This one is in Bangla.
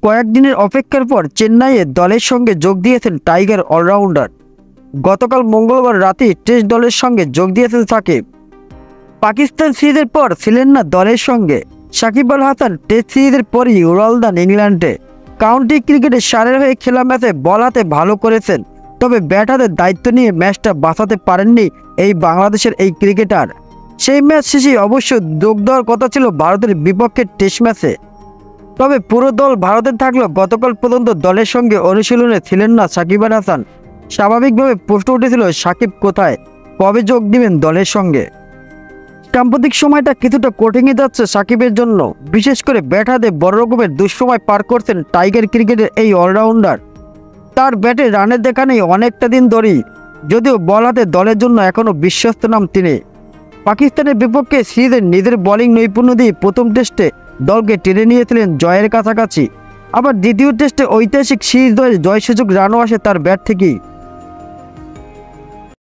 কয়েকদিনের অপেক্ষার পর চেন্নাইয়ে দলের সঙ্গে যোগ দিয়েছেন টাইগার অলরাউন্ডার। গতকাল মঙ্গলবার রাতে টেস্ট দলের সঙ্গে যোগ দিয়েছেন সাকিব। পাকিস্তান সিরিজের পর ছিলেন না দলের সঙ্গে। সাকিব আল হাসান টেস্ট সিরিজের পরই উড়াল দেন ইংল্যান্ডে। কাউন্টি ক্রিকেটে সারের হয়ে খেলা ম্যাচে বল হাতে ভালো করেছেন, তবে ব্যাট হাতে দায়িত্ব নিয়ে ম্যাচটা বাঁচাতে পারেননি এই বাংলাদেশের এই ক্রিকেটার। সেই ম্যাচ শেষে অবশ্য যোগ দেওয়ার কথা ছিল ভারতের বিপক্ষে টেস্ট ম্যাচে, তবে পুরো দল ভারতে থাকলেও গতকাল পর্যন্ত দলের সঙ্গে অনুশীলনে ছিলেন না সাকিব আল হাসান। স্বাভাবিকভাবে প্রশ্ন উঠেছিল সাকিব কোথায়, কবে যোগ দিবেন দলের সঙ্গে। সাম্প্রতিক সময়টা কিছুটা কঠিনই যাচ্ছে সাকিবের জন্য, বিশেষ করে ব্যাট হাতে বড় রকমের দুঃসময় পার করছেন টাইগার ক্রিকেটের এই অলরাউন্ডার। তার ব্যাটে রানের দেখা নেই অনেকটা দিন ধরেই, যদিও বল হাতে দলের জন্য এখনও বিশ্বস্ত নাম তিনি। পাকিস্তানের বিপক্ষে সিরিজে নিজের বোলিং নৈপুণ্য দিয়ে প্রথম টেস্টে দলকে টেনে নিয়েছিলেন জয়ের কাছাকাছি। আবার দ্বিতীয় টেস্টে ঐতিহাসিক সিরিজ জয় সুযোগ রানও আসে তার ব্যাট থেকেই।